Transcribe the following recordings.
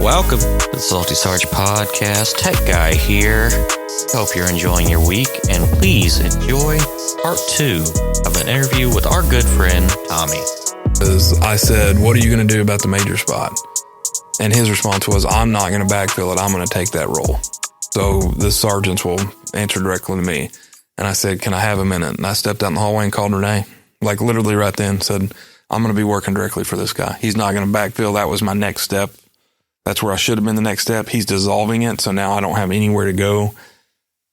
Welcome to the Salty Sarge Podcast. Tech Guy here. Hope you're enjoying your week, and please enjoy part 2 of an interview with our good friend, Tommy. I said, what are you going to do about the major spot? And his response was, I'm not going to backfill it. I'm going to take that role. So the sergeants will answer directly to me. And I said, can I have a minute? And I stepped out in the hallway and called Renee, like literally right then, said, I'm going to be working directly for this guy. He's not going to backfill. That was my next step. That's where I should have been the next step. He's dissolving it. So now I don't have anywhere to go.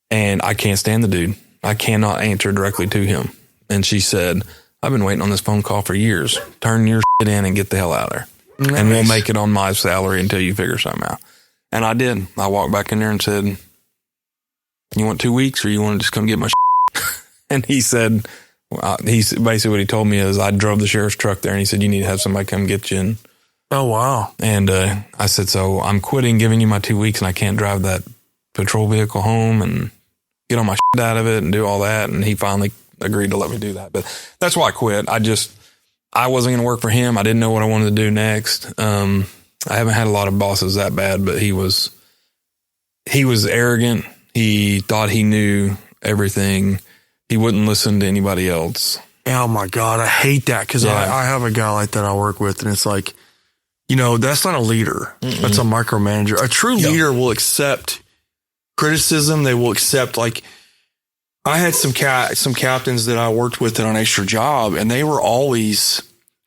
And I can't stand the dude. I cannot answer directly to him. And she said, I've been waiting on this phone call for years. Turn your shit in and get the hell out of there. Nice. And we'll make it on my salary until you figure something out. And I did. I walked back in there and said, you want 2 weeks or you want to just come get my shit? And he said, basically what he told me is I drove the sheriff's truck there and he said, you need to have somebody come get you. And, oh, wow. And I said, so I'm quitting giving you my 2 weeks and I can't drive that patrol vehicle home and get all my shit out of it and do all that. And he finally agreed to let me do that. But that's why I quit. I wasn't going to work for him. I didn't know what I wanted to do next. I haven't had a lot of bosses that bad, but he was arrogant. He thought he knew everything. He wouldn't listen to anybody else. Oh my God. I hate that because I have a guy like that I work with and it's like, you know, that's not a leader. Mm-mm. That's a micromanager. A true leader will accept criticism. They will accept, like, I had some captains that I worked with on an extra job and they were always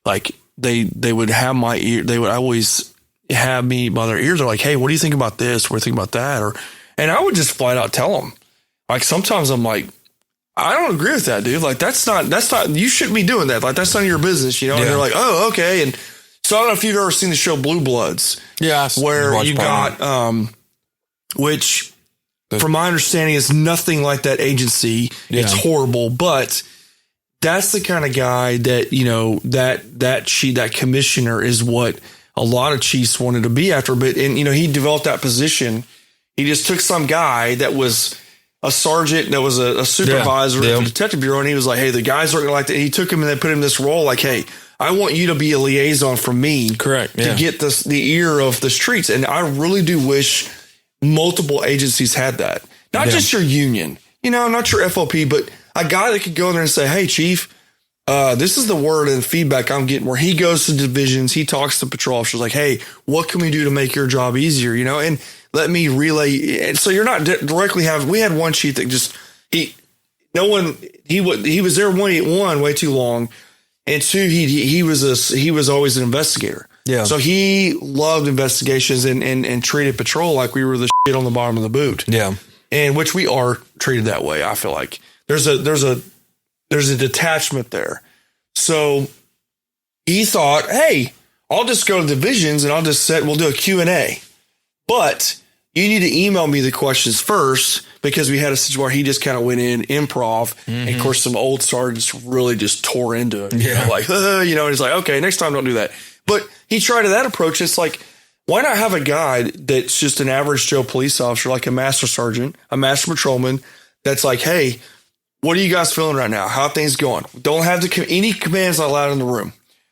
like, they would have my ear. They would always have me by their ears. They're like, hey, what do you think about this? What do you think about that? And I would just flat out tell them. Like, sometimes I'm like, I don't agree with that, dude. Like, that's not, you shouldn't be doing that. Like, that's none of your business, you know? Yeah. And they're like, oh, okay. And so I don't know if you've ever seen the show Blue Bloods. Yeah. Where you got, which from my understanding is nothing like that agency. Yeah. It's horrible, but that's the kind of guy that, you know, that commissioner is what a lot of chiefs wanted to be after. But, and, you know, he developed that position. He just took some guy that was a sergeant, that was a supervisor at the detective bureau. And he was like, hey, the guys aren't going to like that. And he took him and they put him in this role. Like, hey, I want you to be a liaison for me. Correct. To get the ear of the streets. And I really do wish multiple agencies had that. Not just your union, you know, not your FOP, but a guy that could go in there and say, hey, chief, this is the word and feedback I'm getting, where he goes to divisions. He talks to patrol officers like, hey, what can we do to make your job easier? You know, and let me relay. And so you're not directly we had one chief that just, he was there one way too long. And two, he was always an investigator. Yeah. So he loved investigations and treated patrol like we were the shit on the bottom of the boot. Yeah. And which we are treated that way. I feel like there's a detachment there. So he thought, hey, I'll just go to divisions and we'll do a Q&A. But you need to email me the questions first, because we had a situation where he just kind of went in improv. Mm-hmm. And of course, some old sergeants really just tore into it. Yeah. You know, like, you know, and he's like, okay, next time don't do that. But he tried that approach. It's like, why not have a guy that's just an average Joe police officer, like a master sergeant, a master patrolman, that's like, hey, what are you guys feeling right now? How are things going? Don't have any commands allowed in the room.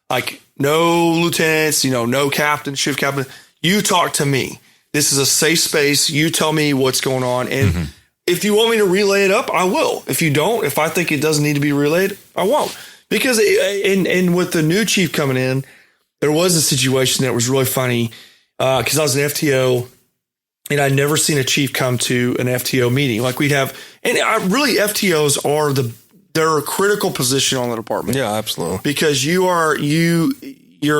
Like, no lieutenants, you know, no captain, shift captain. You talk to me. This is a safe space. You tell me what's going on. And if you want me to relay it up, I will. If you don't, if I think it doesn't need to be relayed, I won't. Because and with the new chief coming in, there was a situation that was really funny. Because I was an FTO and I'd never seen a chief come to an FTO meeting. Like we'd have, and really FTOs they're a critical position on the department. Yeah, absolutely. Because you're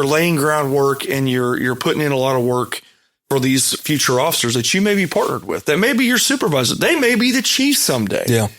laying groundwork and you're putting in a lot of work for these future officers that you may be partnered with. That may be your supervisor. They may be the chief someday. Yeah.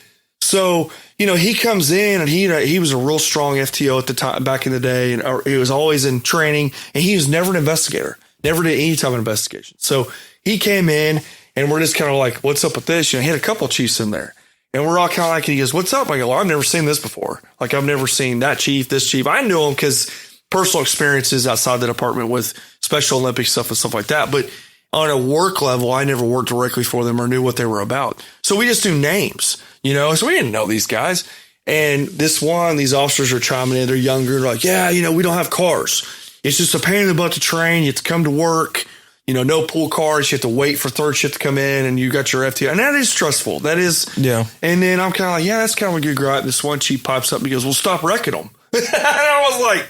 So, you know, he comes in and he was a real strong FTO at the time, back in the day. And he was always in training and he was never an investigator. Never did any type of investigation. So he came in and we're just kind of like, what's up with this? You know, he had a couple of chiefs in there and we're all kind of like, he goes, what's up? I go, well, I've never seen this before. Like, I've never seen that chief, this chief. I knew him because personal experiences outside the department with Special Olympics stuff and stuff like that. But on a work level, I never worked directly for them or knew what they were about. So we just knew names, you know, so we didn't know these guys. And these officers are chiming in. They're younger. They're like, yeah, you know, we don't have cars. It's just a pain in the butt to train. You have to come to work. no pool cars. You have to wait for third shift to come in, and you got your FTO. And that is stressful. That is. Yeah. And then I'm kind of like, that's kind of a good gripe. This one chief pops up and he goes, well, stop wrecking them. And I was like,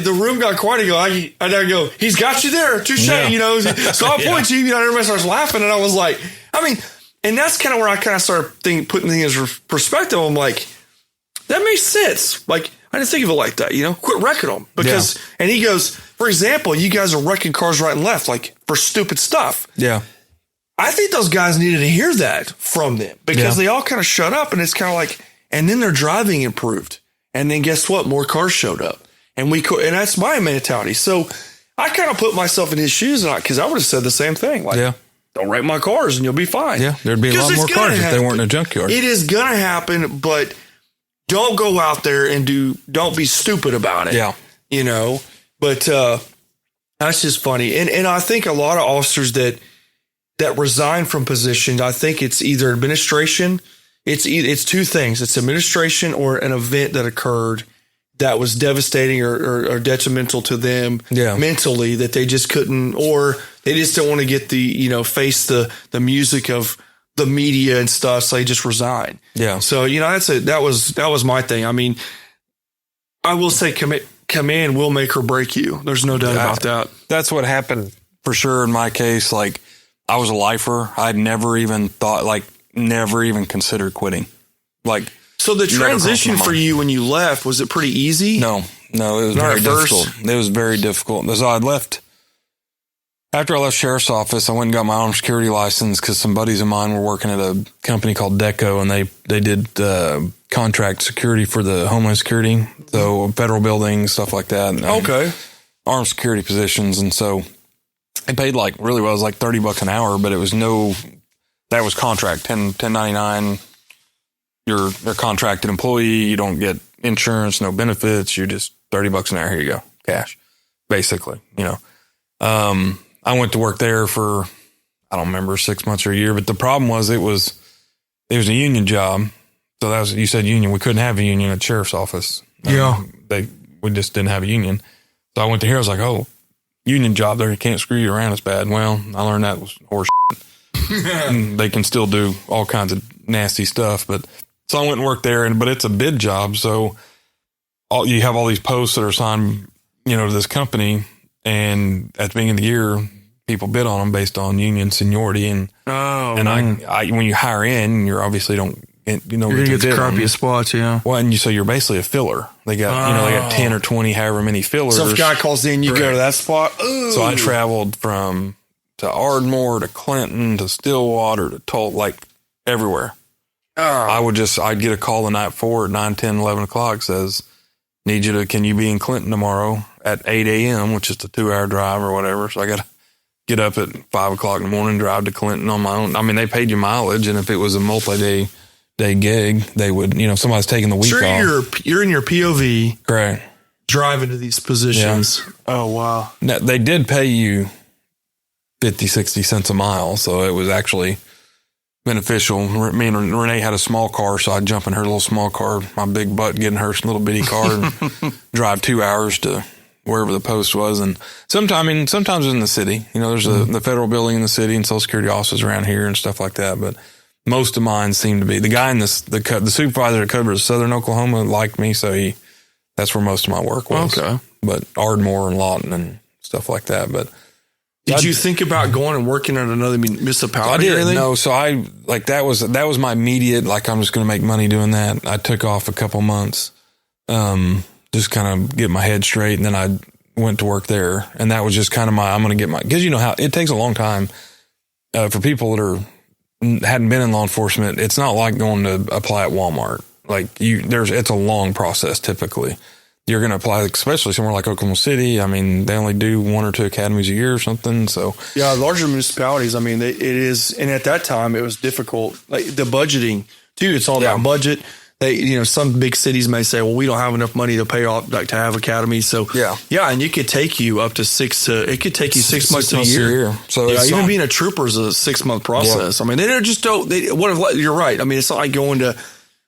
the room got quiet. I go, he's got you there. Touche, So I'll point you, everybody starts laughing. And I was like, and that's kind of where I kind of started putting things in perspective. I'm like, that makes sense. Like, I didn't think of it like that, quit wrecking them. Because, and he goes, for example, you guys are wrecking cars right and left, like for stupid stuff. Yeah. I think those guys needed to hear that from them because they all kind of shut up, and it's kind of like, and then their driving improved. And then guess what? More cars showed up. And that's my mentality. So I kind of put myself in his shoes, because I would have said the same thing. Like, don't wreck my cars and you'll be fine. Yeah, there'd be a lot more cars if they weren't in a junkyard. It is going to happen, but don't go out there and don't be stupid about it. Yeah. But that's just funny. And I think a lot of officers that resign from positions, I think it's either administration. It's two things. It's administration or an event that occurred that was devastating or detrimental to them mentally, that they just couldn't, or they just don't want to get face the music of the media and stuff. So they just resign. Yeah. So, that was my thing. I mean, I will say command will make or break you. There's no doubt about that. That's what happened for sure in my case. Like, I was a lifer. I'd never even considered quitting. Like, so the transition for you when you left, was it pretty easy? No, it was very difficult. It was very difficult. So I left. After I left sheriff's office, I went and got my armed security license because some buddies of mine were working at a company called Deco, and they did contract security for the Homeland Security, so federal buildings, stuff like that. Okay. Armed security positions, and so it paid really well. It was like $30 an hour, but it was that was contract 1099. You're a contracted employee. You don't get insurance, no benefits. You're just $30 an hour. Here you go, cash, basically. I went to work there for, I don't remember, 6 months or a year. But the problem was it was a union job. So you said union. We couldn't have a union at the sheriff's office. Yeah, we just didn't have a union. So I went to here. I was like, oh, union job there. You can't screw you around as bad. Well, I learned that was horse shit. They can still do all kinds of nasty stuff, but. So I went and worked there, but it's a bid job. So you have all these posts that are assigned, to this company, and at the beginning of the year, people bid on them based on union seniority. And I when you hire in, you're obviously don't you're gonna get the crappiest spots, yeah. Well, and so you're basically a filler. They got they got 10 or 20, however many fillers. So if a guy calls in, you go to that spot. Ooh. So I traveled to Ardmore to Clinton to Stillwater to everywhere. I'd get a call the night before at 9, 10, 11 o'clock, says, can you be in Clinton tomorrow at 8 a.m., which is a 2-hour drive or whatever. So I got to get up at 5 o'clock in the morning, drive to Clinton on my own. I mean, they paid you mileage, and if it was a multi-day gig, they would, if somebody's taking the week off. You're in your POV. Correct. Driving to these positions. Yeah. Oh, wow. Now, they did pay you 50, 60 cents a mile, so it was actually beneficial. Me and Renee had a small car, so I'd jump in her little small car, my big butt, get in her little bitty car, and drive 2 hours to wherever the post was. And sometimes in the city, there's the federal building in the city and Social Security offices around here and stuff like that. But most of mine seem to be the guy in the supervisor that covers Southern Oklahoma liked me, so that's where most of my work was. Okay, but Ardmore and Lawton and stuff like that. But did you think about going and working at another municipality? I didn't. No, so that was my immediate, I'm just going to make money doing that. I took off a couple months, just kind of get my head straight, and then I went to work there. And that was just kind of because how it takes a long time for people that hadn't been in law enforcement. It's not like going to apply at Walmart. It's a long process typically. You're going to apply, especially somewhere like Oklahoma City. I mean, they only do 1 or 2 academies a year or something. So yeah, larger municipalities. I mean, it is, and at that time it was difficult. Like the budgeting too. It's all about budget. Some big cities may say, well, we don't have enough money to pay off to have academies. So and it could take you up to 6 months to a year. So even being a trooper is a 6-month process. Yeah. I mean, they just don't. You're right. I mean, it's not like going to.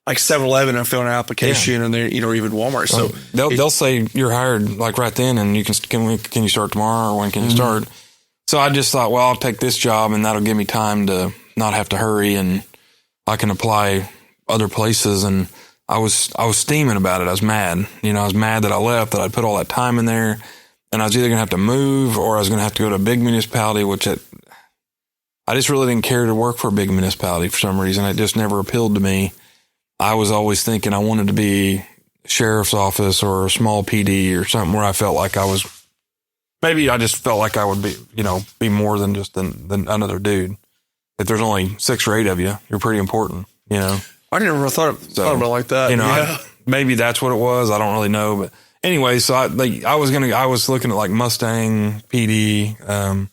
like 7-Eleven and fill an application and they, even Walmart. So they'll say you're hired like right then and you can you start tomorrow or when can you start? So I just thought, well, I'll take this job and that'll give me time to not have to hurry and I can apply other places. And I was steaming about it. I was mad. I was mad that I left, that I put all that time in there and I was either going to have to move or I was going to have to go to a big municipality, which I just really didn't care to work for a big municipality for some reason. It just never appealed to me. I was always thinking I wanted to be sheriff's office or a small PD or something where I felt like I was, maybe I just felt like I would be, be more than just than another dude. If there's only 6 or 8 of you, you're pretty important, I never thought about it like that. Maybe that's what it was. I don't really know, but anyway, so I was looking at like Mustang PD,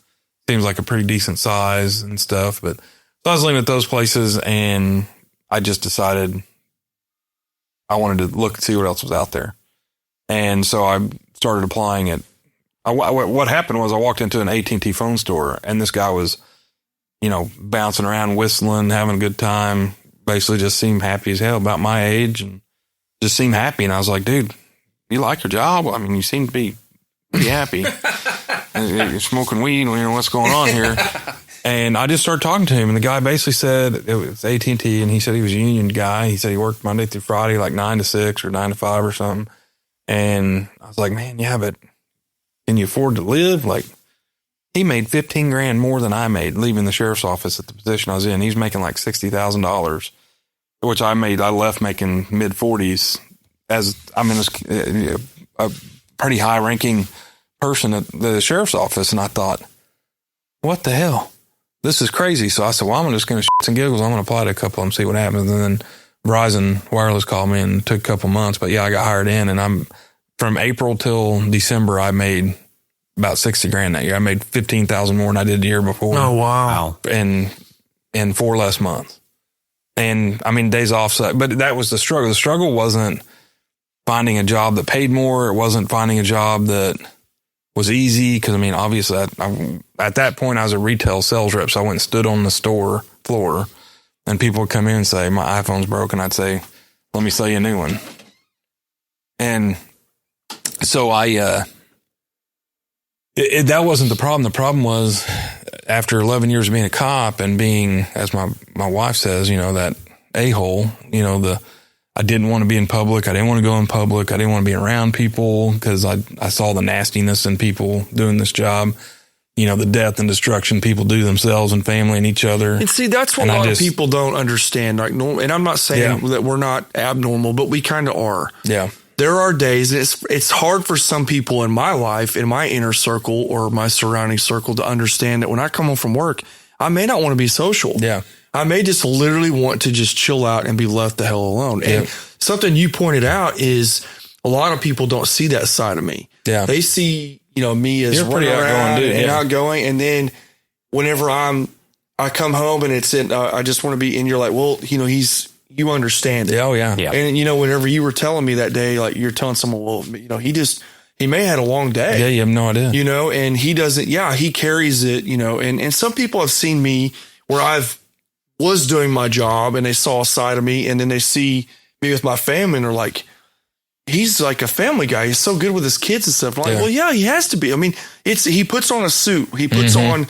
seems like a pretty decent size and stuff, but so I was looking at those places and I just decided I wanted to look and see what else was out there. And so I started applying at, what happened was I walked into an AT&T phone store and this guy was, bouncing around, whistling, having a good time, basically just seemed happy as hell, about my age, and just seemed happy. And I was like, dude, you like your job? I mean, you seem to be pretty happy. You're smoking weed, what's going on here? And I just started talking to him, and the guy basically said it was AT&T, and he said he was a union guy. He said he worked Monday through Friday, like 9 to 6 or 9 to 5 or something. And I was like, man, yeah, but can you afford to live? Like, he made $15,000 more than I made leaving the sheriff's office at the position I was in. He's making like $60,000, which I left making mid 40s as I'm in a pretty high ranking person at the sheriff's office. And I thought, what the hell? This is crazy. So I said, well, I'm just going to shits and giggles. I'm going to apply to a couple of them, see what happens. And then Verizon Wireless called me and it took a couple months, but yeah, I got hired in, and from April till December, I made about $60,000 that year. I made $15,000 more than I did the year before. Oh, wow. And in 4 less months. And I mean, days off. But that was the struggle. The struggle wasn't finding a job that paid more. It wasn't finding a job that was easy. Cause I mean, obviously at that point I was a retail sales rep. So I went and stood on the store floor and people would come in and say, my iPhone's broken. I'd say, let me sell you a new one. And so that wasn't the problem. The problem was after 11 years of being a cop and being, as my wife says, that a-hole, I didn't want to be in public. I didn't want to go in public. I didn't want to be around people because I saw the nastiness in people doing this job. The death and destruction people do themselves and family and each other. And see, that's what a lot of people don't understand. Like, and I'm not saying that we're not abnormal, but we kind of are. Yeah. There are days, it's hard for some people in my life, in my inner circle or my surrounding circle, to understand that when I come home from work, I may not want to be social. Yeah. I may just literally want to just chill out and be left the hell alone. Yeah. And something you pointed out is a lot of people don't see that side of me. Yeah. They see, me as pretty outgoing dude, and outgoing. And then whenever I come home and it's I just want to be in, you're like, well, you understand it. Oh yeah. And whenever you were telling me that day, like you're telling someone, well, he may have had a long day. Yeah. You have no idea. And he doesn't, he carries it, and some people have seen me where was doing my job and they saw a side of me, and then they see me with my family and they're like, he's like a family guy. He's so good with his kids and stuff. I'm like, well, yeah, he has to be. I mean, he puts on a suit. He puts on,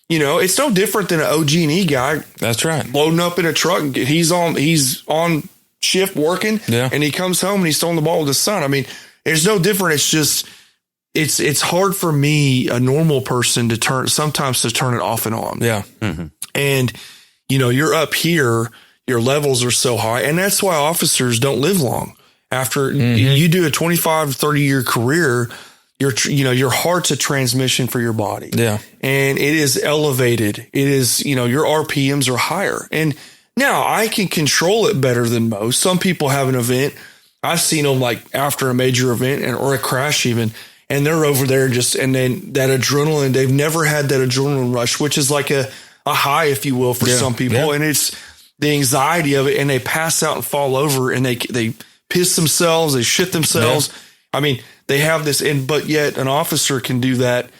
it's no different than an OG&E guy. That's right. Loading up in a truck. He's on shift working, and he comes home and he's throwing the ball with his son. I mean, there's no different. It's just, it's hard for me, a normal person, sometimes to turn it off and on. Yeah. Mm-hmm. And, you're up here, your levels are so high, and that's why officers don't live long. After you do a 25, 30 year career, your heart's a transmission for your body. Yeah. And it is elevated. It is, your RPMs are higher. And now I can control it better than most. Some people have an event. I've seen them like after a major event or a crash even, and they're over there and then that adrenaline, they've never had that adrenaline rush, which is like a high, if you will, for some people. Yeah. And it's the anxiety of it, and they pass out and fall over and they piss themselves, they shit themselves. Yeah. I mean, they have this, but yet an officer can do that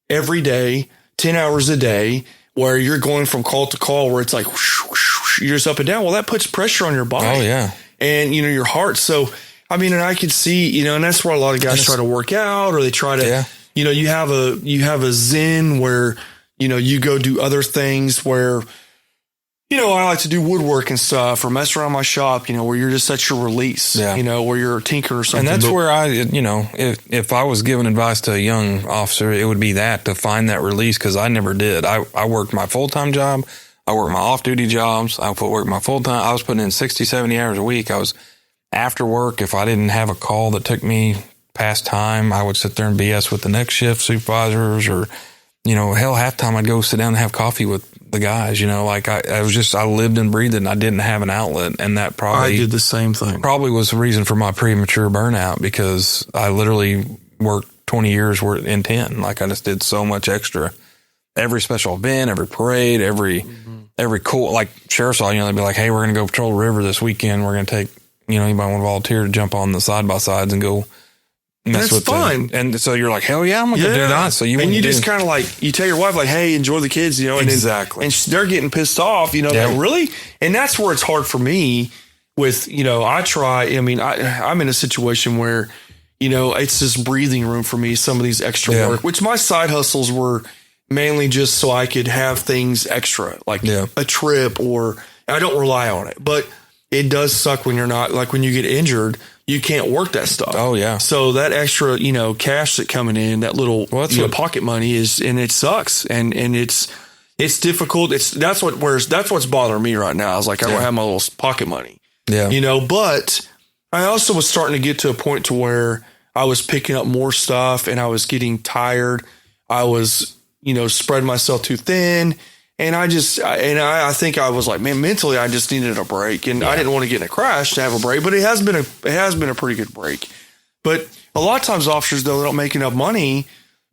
every day, 10 hours a day, where you're going from call to call, where it's like, whoosh, whoosh, you're just up and down. Well, that puts pressure on your body. Oh yeah. and, your heart. So, I mean, and I could see, and that's where a lot of guys try to work out, or they try to, you have a zen where, you go do other things where, I like to do woodwork and stuff, or mess around my shop, where you're just at your release, where you're a tinker or something. And that's where if I was giving advice to a young officer, it would be that, to find that release, because I never did. I worked my full-time job. I worked my off-duty jobs. I worked my full-time. I was putting in 60, 70 hours a week. I was after work. If I didn't have a call that took me past time, I would sit there and BS with the next shift supervisors, or, hell, half time I'd go sit down and have coffee with the guys, I lived and breathed it, and I didn't have an outlet. And that probably, I did the same thing. Probably was the reason for my premature burnout, because I literally worked 20 years in 10. Like, I just did so much extra. Every special event, every parade, every cool, like Sheriff's Hall, they'd be like, hey, we're going to go patrol the river this weekend. We're going to take, anybody want to volunteer to jump on the side-by-sides and go mess with fun. And so you're like, hell yeah, I'm going to do that. So you just kind of like, you tell your wife, like, hey, enjoy the kids, and exactly. And they're getting pissed off, like, really? And that's where it's hard for me with, I'm in a situation where, it's this breathing room for me, some of these extra work, which my side hustles were mainly just so I could have things extra, like a trip, or I don't rely on it, but it does suck when you're not, like, when you get injured, you can't work that stuff. Oh yeah. So that extra, cash that coming in, that little pocket money and it sucks. And it's difficult. That's what's bothering me right now. I was like, I don't have my little pocket money. Yeah. But I also was starting to get to a point to where I was picking up more stuff, and I was getting tired. I was, spreading myself too thin. And I think I was like, man, mentally, I just needed a break, and I didn't want to get in a crash to have a break, but it has been a pretty good break. But a lot of times officers, though, they don't make enough money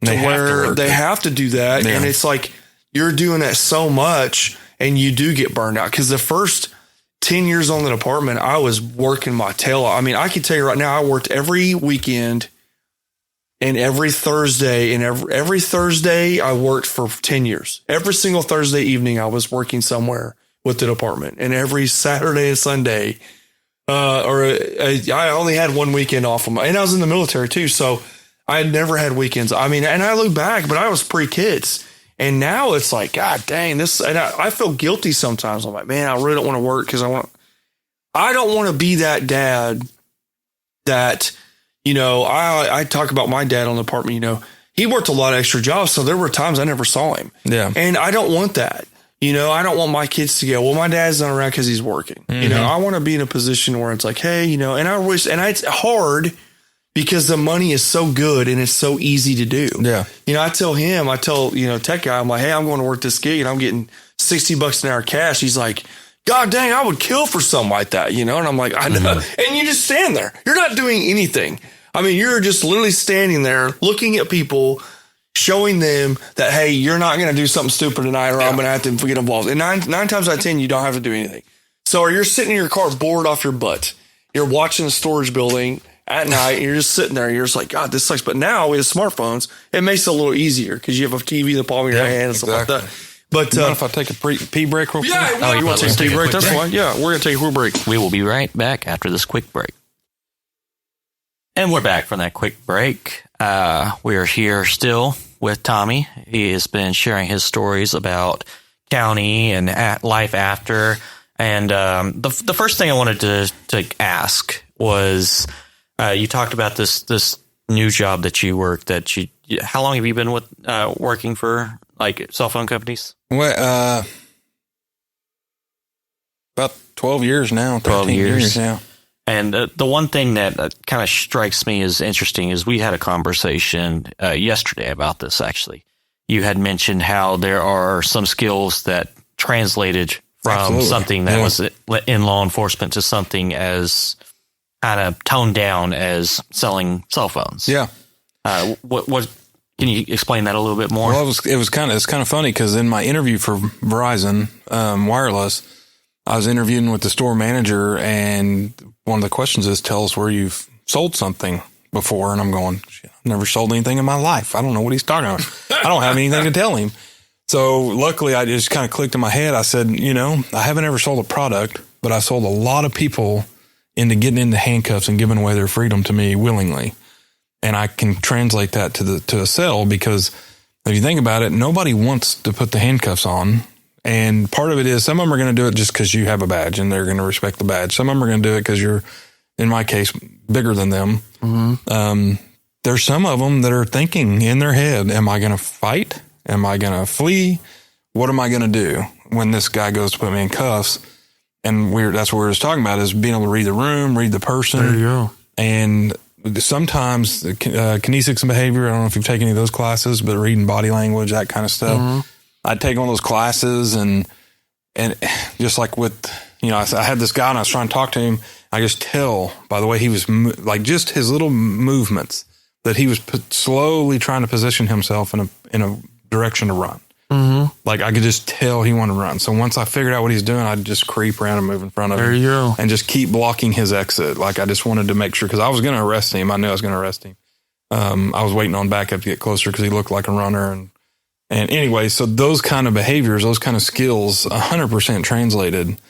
to where they have to do that. Yeah. And it's like, you're doing that so much, and you do get burned out. Cause the first 10 years on the department, I was working my tail off. I mean, I can tell you right now, I worked every weekend. And every Thursday, every Thursday, I worked for 10 years. Every single Thursday evening, I was working somewhere with the department. And every Saturday and Sunday, I only had one weekend off of and I was in the military too. So I had never had weekends. I mean, and I look back, but I was pre-kids. And now it's like, God dang, and I feel guilty sometimes. I'm like, man, I really don't want to work, because I don't want to be that dad that, I talk about my dad on the apartment, he worked a lot of extra jobs. So there were times I never saw him. Yeah. And I don't want that. I don't want my kids to go, well, my dad's not around because he's working. Mm-hmm. I want to be in a position where it's like, hey, and I wish, it's hard because the money is so good and it's so easy to do. Yeah. I tell tech guy, I'm like, hey, I'm going to work this gig and I'm getting $60 an hour cash. He's like, God dang, I would kill for something like that, And I'm like, I know. Mm-hmm. And you just stand there. You're not doing anything. I mean, you're just literally standing there looking at people, showing them that, hey, you're not going to do something stupid tonight, or I'm going to have to get involved. And nine times out of 10, you don't have to do anything. So you're sitting in your car bored off your butt. You're watching a storage building at night, and you're just sitting there. And you're just like, God, this sucks. But now with smartphones, it makes it a little easier because you have a TV in the palm of your hand and stuff like that. But if I take a pee break real quick? Yeah, you want to take a pee break? That's fine. Yeah, we're going to take a quick break. We will be right back after this quick break. And we're back from that quick break. We are here still with Tommy. He has been sharing his stories about county and life after. And the first thing I wanted to ask was, you talked about this new job that you work. How long have you been with working for like cell phone companies? Well, about 12 years now. 12 years now. And the one thing that kind of strikes me as interesting is we had a conversation yesterday about this, actually. You had mentioned how there are some skills that translated from something that was in law enforcement to something as kind of toned down as selling cell phones. Yeah. What can you explain that a little bit more? Well, it's kind of funny because in my interview for Verizon Wireless, I was interviewing with the store manager, and one of the questions is, tell us where you've sold something before. And I'm going, I've never sold anything in my life. I don't know what he's talking about. I don't have anything to tell him. So luckily I just kind of clicked in my head. I said, I haven't ever sold a product, but I sold a lot of people into getting into handcuffs and giving away their freedom to me willingly. And I can translate that to a cell, because if you think about it, nobody wants to put the handcuffs on. And part of it is some of them are going to do it just because you have a badge and they're going to respect the badge. Some of them are going to do it because you're, in my case, bigger than them. Mm-hmm. There's some of them that are thinking in their head, am I going to fight? Am I going to flee? What am I going to do when this guy goes to put me in cuffs? And that's what we were just talking about, is being able to read the room, read the person. There you go. And sometimes kinesics and behavior, I don't know if you've taken any of those classes, but reading body language, that kind of stuff. Mm-hmm. I'd take one of those classes, and just like with, I had this guy and I was trying to talk to him. I just tell by the way he was like, just his little movements, that he was slowly trying to position himself in a direction to run. Mm-hmm. Like I could just tell he wanted to run. So once I figured out what he's doing, I'd just creep around and move in front of him. There you go. And just keep blocking his exit. Like I just wanted to make sure, because I was going to arrest him. I knew I was going to arrest him. I was waiting on backup to get closer because he looked like a runner. And anyway, so those kind of behaviors, those kind of skills, 100% translated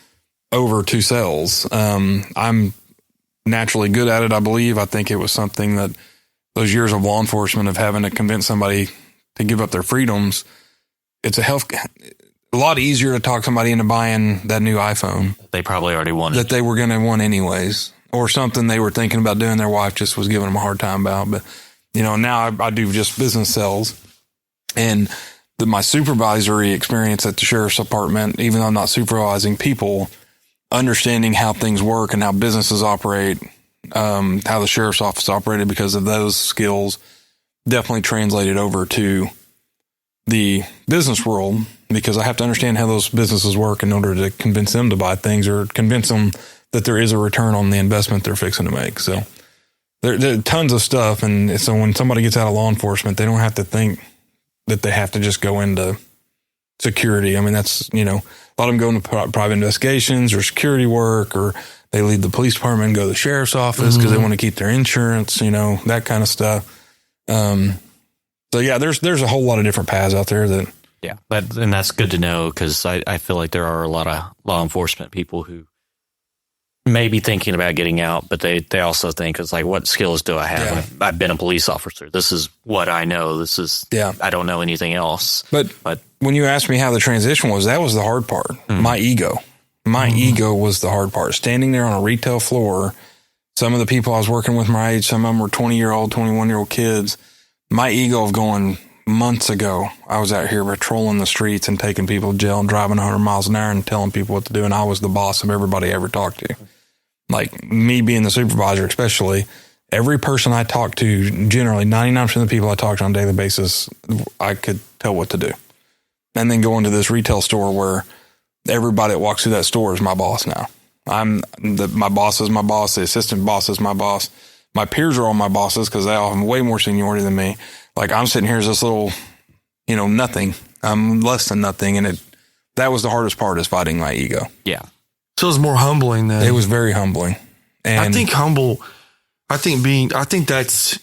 over to cells. I'm naturally good at it, I believe. I think it was something that those years of law enforcement, of having to convince somebody to give up their freedoms, it's a lot easier to talk somebody into buying that new iPhone. They probably already wanted. That they were going to want anyways, or something they were thinking about doing. Their wife just was giving them a hard time about. But, now I do just business sales, and my supervisory experience at the sheriff's department, even though I'm not supervising people, understanding how things work and how businesses operate, how the sheriff's office operated because of those skills, definitely translated over to the business world, because I have to understand how those businesses work in order to convince them to buy things, or convince them that there is a return on the investment they're fixing to make. So there are tons of stuff. And so when somebody gets out of law enforcement, they don't have to think that they have to just go into security. I mean, that's, a lot of them go into private investigations or security work, or they leave the police department and go to the sheriff's office because they want to keep their insurance, that kind of stuff. So yeah, there's a whole lot of different paths out there that. Yeah. And that's good to know, because I feel like there are a lot of law enforcement people who may be thinking about getting out, but they also think it's like, what skills do I have? Yeah. I've been a police officer. This is what I know. I don't know anything else. But when you asked me how the transition was, that was the hard part. My ego. My ego was the hard part. Standing there on a retail floor, some of the people I was working with my age, some of them were 20-year-old, 21-year-old kids. My ego of going, months ago, I was out here patrolling the streets and taking people to jail and driving 100 miles an hour and telling people what to do. And I was the boss of everybody I ever talked to. Like me being the supervisor, especially, every person I talked to, generally 99% of the people I talked to on a daily basis, I could tell what to do. And then go into this retail store where everybody that walks through that store is my boss now. My boss is my boss. The assistant boss is my boss. My peers are all my bosses because they all have way more seniority than me. Like I'm sitting here as this little, nothing. I'm less than nothing. And that was the hardest part, is fighting my ego. Yeah. So it was more humbling then. It was very humbling. And I think that's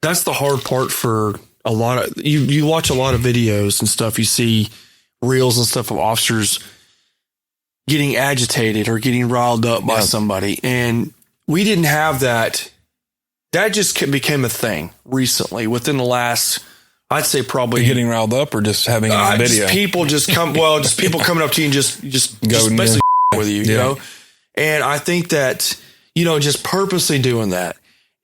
the hard part for a lot of, you watch a lot of videos and stuff. You see reels and stuff of officers getting agitated or getting riled up by somebody. And we didn't have that. That just became a thing recently within the last, I'd say probably getting riled up, or just having it on video. People just people coming up to you and just basically with you, you know? And I think that, just purposely doing that.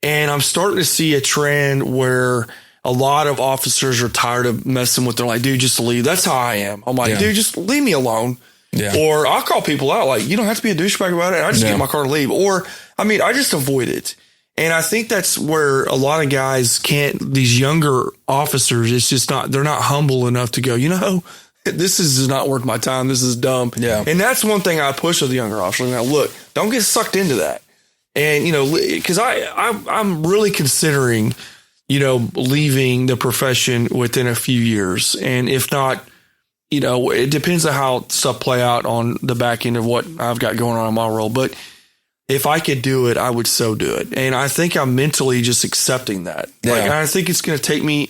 And I'm starting to see a trend where a lot of officers are tired of messing with, they're like, dude, just leave. That's how I am. I'm like, dude, just leave me alone. Yeah. Or I'll call people out. Like, you don't have to be a douchebag about it. I just get in my car to leave. Or, I just avoid it. And I think that's where a lot of guys these younger officers, it's just they're not humble enough to go, this is not worth my time. This is dumb. Yeah. And that's one thing I push with the younger officers. Now, look, don't get sucked into that. And, because I'm really considering, leaving the profession within a few years. And if not, it depends on how stuff play out on the back end of what I've got going on in my role. But if I could do it, I would so do it. And I think I'm mentally just accepting that. Yeah. Like, I think it's going to take me,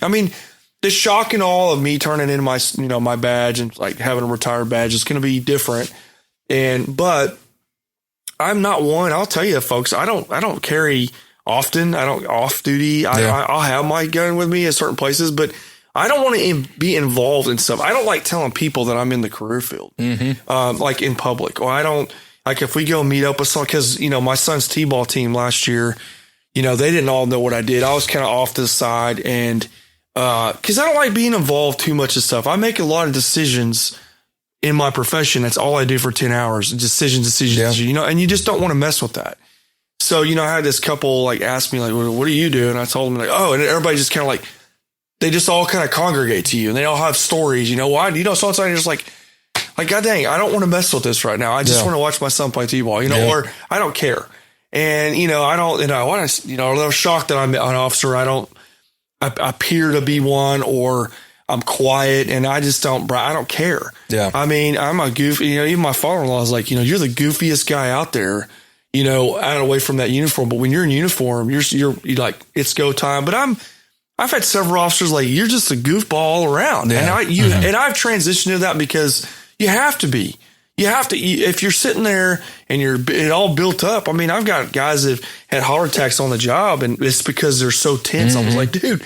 the shock and awe of me turning in my, my badge and like having a retired badge is going to be different. But I'm not one. I'll tell you, folks, I don't carry often. I don't off duty. I'll have my gun with me at certain places, but I don't want to be involved in stuff. I don't like telling people that I'm in the career field, like in public. Or I don't like if we go meet up with someone, because, you know, my son's T-ball team last year, you know, they didn't all know what I did. I was kind of off to the side, and because I don't like being involved too much in stuff. I make a lot of decisions in my profession. That's all I do for 10 hours. Decisions, you know, and you just don't want to mess with that. So, you know, I had this couple like ask me like, what do you do? And I told them like, oh, and everybody just kind of like, they just all kind of congregate to you, and they all have stories. You know why? You know, so it's just like, God dang, I don't want to mess with this right now. I just want to watch my son play T-ball, you know, or I don't care. And, you know, I don't, you know, they're shocked that I'm an officer. I appear to be one, or I'm quiet, and I don't care. Yeah. I mean, I'm a goofy, you know, even my father-in-law is like, you know, you're the goofiest guy out there, you know, out away from that uniform. But when you're in uniform, you're like, it's go time. But I've had several officers like, you're just a goofball all around. Yeah. And I've transitioned to that because you have to be. You have to, if you're sitting there and it all built up. I mean, I've got guys that had heart attacks on the job, and it's because they're so tense. I was like, dude,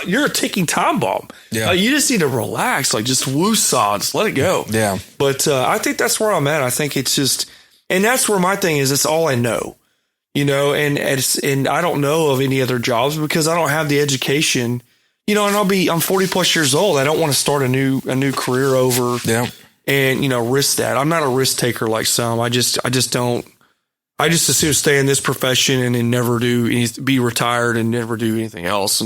you're a ticking time bomb. Yeah. You just need to relax, like just woosah, just let it go. Yeah. But I think that's where I'm at. I think it's just, and that's where my thing is. It's all I know, you know, and I don't know of any other jobs because I don't have the education, you know, and I'm 40 plus years old. I don't want to start a new career over. Yeah. And, you know, risk that. I'm not a risk taker like some. I just don't. I just assume stay in this profession and then never be retired and never do anything else.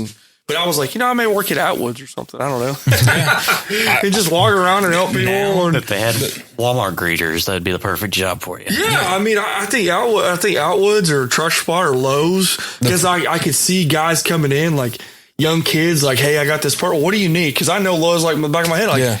But I was like, you know, I may work at Atwoods or something. I don't know. And just walk around and help people. If they had Walmart greeters, that'd be the perfect job for you. Yeah, I mean, I think Atwoods or Truck Spot or Lowe's, because I could see guys coming in like young kids, like, hey, I got this part. What do you need? Because I know Lowe's like in the back of my head, like. Yeah.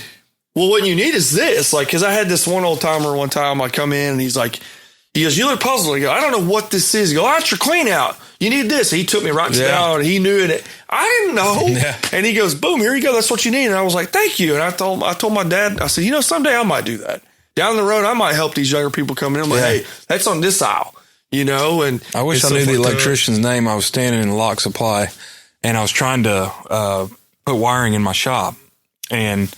Well, what you need is this, like, because I had this one old timer one time. I come in and he goes, you look puzzled. I go, I don't know what this is. He goes, that's your clean out. You need this. He took me right down. He knew it. I didn't know. Yeah. And he goes, boom, here you go. That's what you need. And I was like, thank you. And I told my dad, I said, you know, someday I might do that. Down the road, I might help these younger people come in. I'm like, hey, that's on this aisle, you know. And I wish I knew the electrician's name. I was standing in Lock Supply, and I was trying to put wiring in my shop, and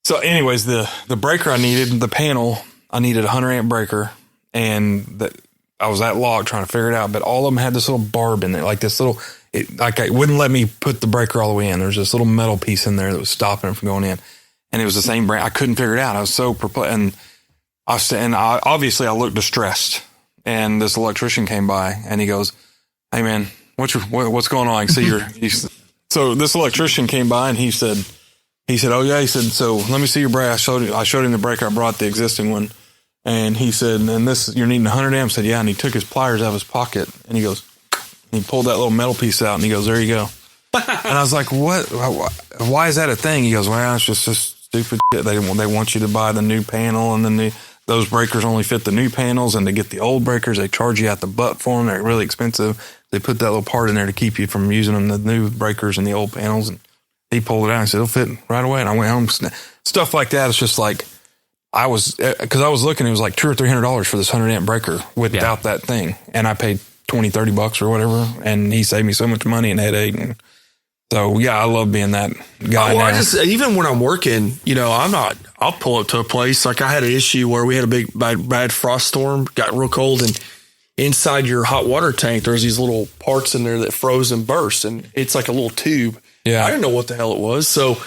so anyways, the breaker I needed, the panel, I needed a 100 amp breaker, and I was at Lock trying to figure it out, but all of them had this little barb in there, like this little, it wouldn't let me put the breaker all the way in. There's this little metal piece in there that was stopping it from going in, and it was the same brand. I couldn't figure it out. I was so perplexed, and obviously I looked distressed, and this electrician came by, and he goes, hey man, what's going on? I can see so this electrician came by, and he said, oh yeah, he said, so let me see your breaker. I showed him the breaker. I brought the existing one, and he said, and this, you're needing 100 amps. I said, yeah. And he took his pliers out of his pocket, and he goes, he pulled that little metal piece out, and he goes, there you go. And I was like, what? Why is that a thing? He goes, well, it's just this stupid shit. They want you to buy the new panel, and then those breakers only fit the new panels, and to get the old breakers, they charge you out the butt for them. They're really expensive. They put that little part in there to keep you from using them, the new breakers and the old panels. And he pulled it out and said, it'll fit right away. And I went home. Stuff like that. It's just like, because I was looking, it was like $200 or $300 for this 100 amp breaker without that thing. And I paid $20-$30 or whatever. And he saved me so much money and headache. And so, yeah, I love being that guy. Now. Even when I'm working, you know, I'll pull up to a place. Like I had an issue where we had a big bad frost storm, got real cold, and inside your hot water tank, there's these little parts in there that froze and burst. And it's like a little tube. Yeah. I didn't know what the hell it was. So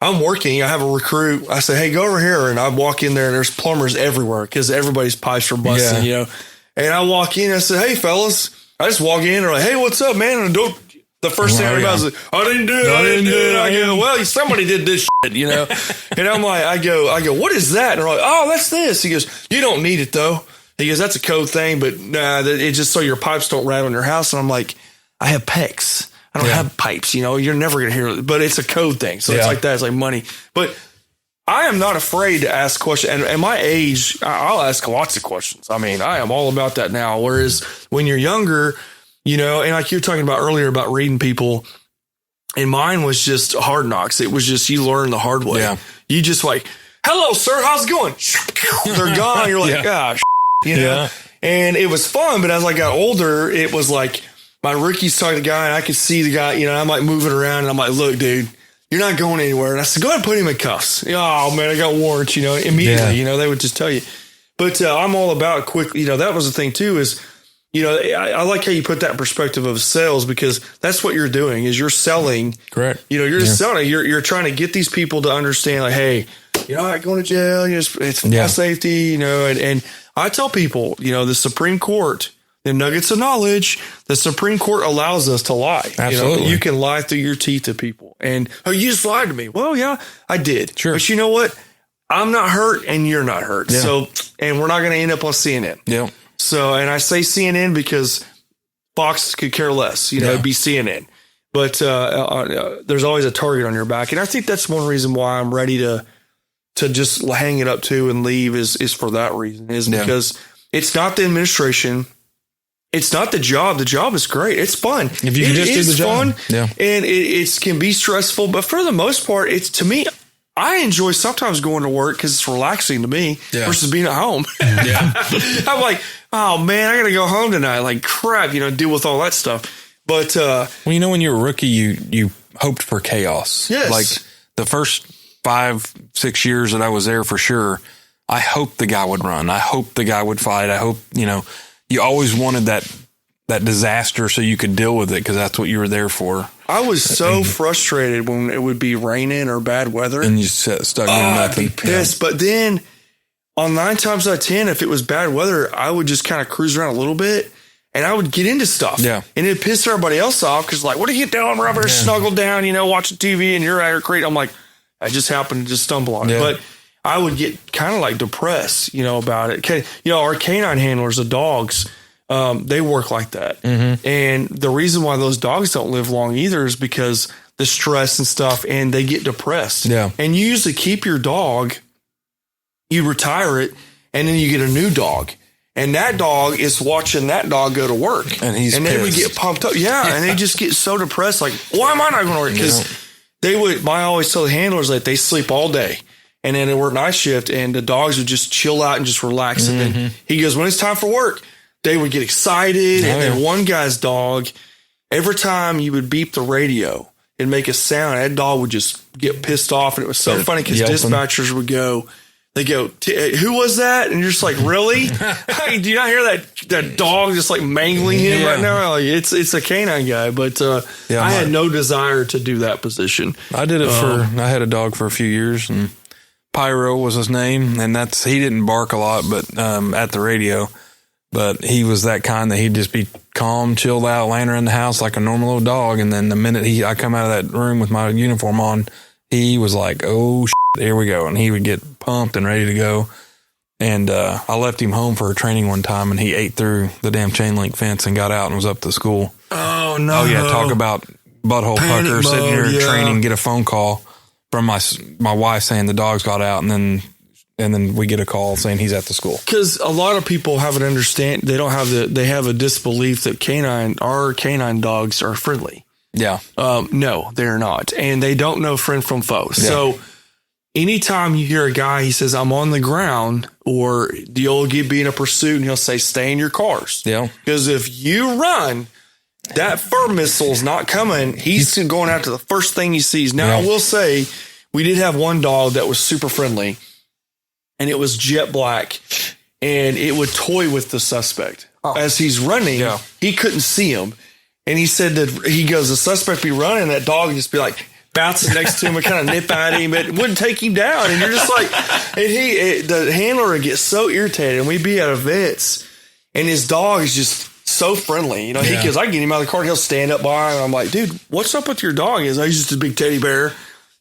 I'm working. I have a recruit. I say, hey, go over here. And I walk in there, and there's plumbers everywhere because everybody's pipes are busting, you know. And I walk in. I said, hey, fellas. I just walk in. They're like, hey, what's up, man? And the first thing everybody's like, I didn't do it. I go, well, somebody did this shit, you know. And I'm like, I go, what is that? And they're like, oh, that's this. He goes, you don't need it, though. He goes, that's a code thing, but nah, it's just so your pipes don't rattle in your house. And I'm like, I have PEX. I don't have pipes, you know, you're never going to hear it, but it's a code thing. So it's like that. It's like money. But I am not afraid to ask questions. And at my age, I'll ask lots of questions. I mean, I am all about that now. Whereas when you're younger, you know, and like you were talking about earlier about reading people, and mine was just hard knocks. It was just, you learn the hard way. Yeah. You just like, hello, sir, how's it going? They're gone. You're like, gosh. you know? Yeah. And it was fun, but as I got older, it was like my rookie's talking to the guy and I could see the guy, you know, I'm like moving around and I'm like, look, dude, you're not going anywhere. And I said, go ahead and put him in cuffs. Oh man, I got warrants, you know, immediately, you know, they would just tell you. But I'm all about quick, you know, that was the thing too, is, you know, I like how you put that in perspective of sales, because that's what you're doing is you're selling. Correct. You know, you're just selling. You're trying to get these people to understand, like, hey, you're not going to jail. It's for safety, you know. And I tell people, you know, the Supreme Court, the nuggets of knowledge, the Supreme Court allows us to lie. Absolutely. You know, you can lie through your teeth to people. And, oh, you just lied to me. Well, yeah, I did. Sure. But you know what? I'm not hurt and you're not hurt. Yeah. So, and we're not going to end up on CNN. Yeah. So, and I say CNN because Fox could care less, you know, it'd be CNN. But there's always a target on your back. And I think that's one reason why I'm ready to just hang it up too and leave is for that reason, is because it's not the administration. It's not the job. The job is great. It's fun. If you can just do the job. Yeah. And it can be stressful, but for the most part, it's, to me, I enjoy sometimes going to work because it's relaxing to me versus being at home. Yeah. I'm like, oh man, I got to go home tonight. Like crap, you know, deal with all that stuff. But, well, you know, when you were a rookie, you hoped for chaos. Yes. Like the first 5-6 years that I was there, for sure, I hoped the guy would run. I hoped the guy would fight. I hope, you know, you always wanted that disaster so you could deal with it, because that's what you were there for. I was so frustrated when it would be raining or bad weather. And you stuck doing nothing. I'd be pissed. Yeah. But then on 9 times out of 10, if it was bad weather, I would just kind of cruise around a little bit and I would get into stuff. Yeah. And it'd piss everybody else off because, like, what are you doing, Robert? Snuggled down, you know, watching TV and you're at your crate. I'm like, I just happened to just stumble on it. But I would get kind of like depressed, you know, about it. You know, our canine handlers, the dogs, they work like that. Mm-hmm. And the reason why those dogs don't live long either is because the stress and stuff, and they get depressed. Yeah. And you usually keep your dog, you retire it, and then you get a new dog. And that dog is watching that dog go to work. And they would get pumped up. Yeah. And they just get so depressed. Like, why am I not going to work? Because I always tell the handlers that they sleep all day. And then they work night shift, and the dogs would just chill out and just relax. Mm-hmm. And then he goes, when it's time for work, they would get excited. And then one guy's dog, every time you would beep the radio and make a sound, that dog would just get pissed off. And it was so funny because dispatchers would go, who was that? And you're just like, really? Do you not hear that dog just like mangling him right now? Like, it's a canine guy, but I had no desire to do that position. I did it I had a dog for a few years, and Pyro was his name. And he didn't bark a lot, but at the radio. But he was that kind that he'd just be calm, chilled out, laying around the house like a normal little dog. And then the minute I come out of that room with my uniform on, he was like, oh, here we go. And he would get pumped and ready to go. And I left him home for training one time, and he ate through the damn chain link fence and got out and was up to school. Oh, no. Oh, yeah. Talk about butthole pucker, sitting here training, get a phone call from my wife saying the dogs got out, and then we get a call saying he's at the school. Because a lot of people have they have a disbelief that our canine dogs are friendly. Yeah. No, they're not. And they don't know friend from foe. Yeah. So anytime you hear a guy, he says, I'm on the ground, or the old be in a pursuit, and he'll say, stay in your cars. Yeah. Because if you run, that fur missile's not coming. He's going after the first thing he sees. Now, I will say, we did have one dog that was super friendly, and it was jet black, and it would toy with the suspect. As he's running, he couldn't see him. And he said that the suspect be running, that dog would just be like bouncing next to him and kind of nip at him. It wouldn't take him down. And you're just like, the handler would get so irritated, and we'd be at events, and his dog is just so friendly. You know, he goes, I get him out of the car, and he'll stand up by him. I'm like, dude, what's up with your dog? He's just a big teddy bear.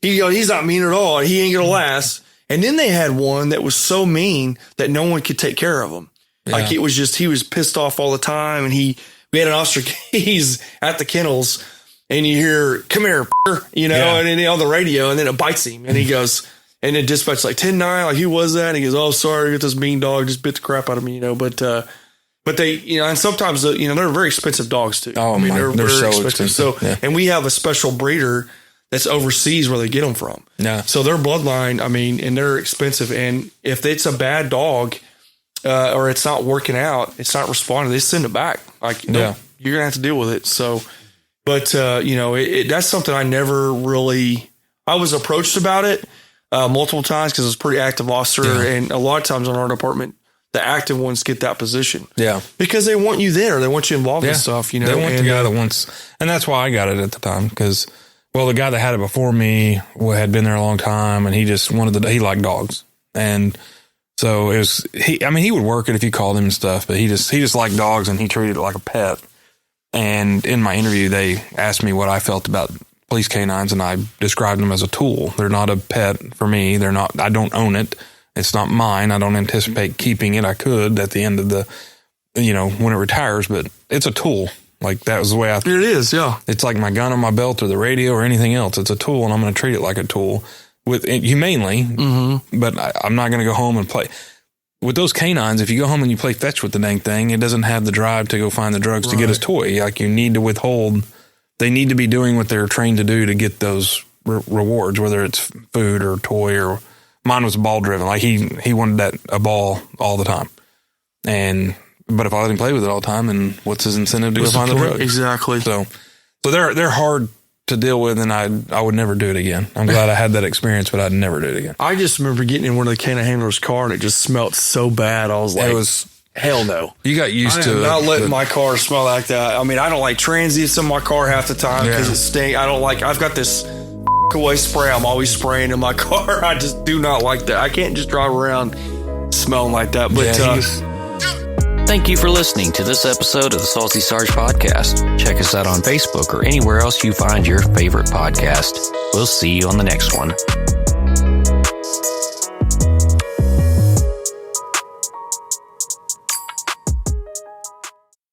He's not mean at all. He ain't going to last. And then they had one that was so mean that no one could take care of him. Yeah. Like, it was just, he was pissed off all the time. And we had an Officer Keys at the kennels, and you hear, come here, you know, and then on the radio, and then it bites him. And he goes, and then dispatch like 10-9, like, who was that? And he goes, oh, sorry, get this mean dog, just bit the crap out of me, you know. But they, you know, and sometimes, you know, they're very expensive dogs too. Oh, I mean, they're so expensive. So, and we have a special breeder that's overseas where they get them from. Yeah. So their bloodline, I mean, and they're expensive. And if it's a bad dog, or it's not working out, it's not responding, they send it back. Like, nope, you're gonna have to deal with it. So, but that's something I never really. I was approached about it multiple times because I was a pretty active officer, and a lot of times in our department, the active ones get that position. Yeah, because they want you there, they want you involved in stuff. They want the guy that wants, and that's why I got it at the time because. Well, the guy that had it before me had been there a long time, and he just he liked dogs. And so it was, he would work it if you called him and stuff, but he just liked dogs and he treated it like a pet. And in my interview, they asked me what I felt about police canines, and I described them as a tool. They're not a pet for me. I don't own it. It's not mine. I don't anticipate keeping it. I could at the end of when it retires, but it's a tool. Like, that was the way it is, yeah. It's like my gun on my belt or the radio or anything else. It's a tool, and I'm going to treat it like a tool with humanely, but I'm not going to go home and play. With those canines, if you go home and you play fetch with the dang thing, it doesn't have the drive to go find the drugs to get his toy. Like, you need to withhold. They need to be doing what they're trained to do to get those rewards, whether it's food or toy or mine was ball driven. Like, he wanted a ball all the time. But if I let him play with it all the time, and what's his incentive to go find the drugs? Exactly. So they're hard to deal with, and I would never do it again. I'm glad I had that experience, but I'd never do it again. I just remember getting in one of the canine handler's car, and it just smelled so bad. I was like, hell no. You got used to it. Not letting my car smell like that. I mean, I don't like transients in my car half the time because it stinks. I've got this away spray I'm always spraying in my car. I just do not like that. I can't just drive around smelling like that. But thank you for listening to this episode of the Saucy Sarge Podcast. Check us out on Facebook or anywhere else you find your favorite podcast. We'll see you on the next one.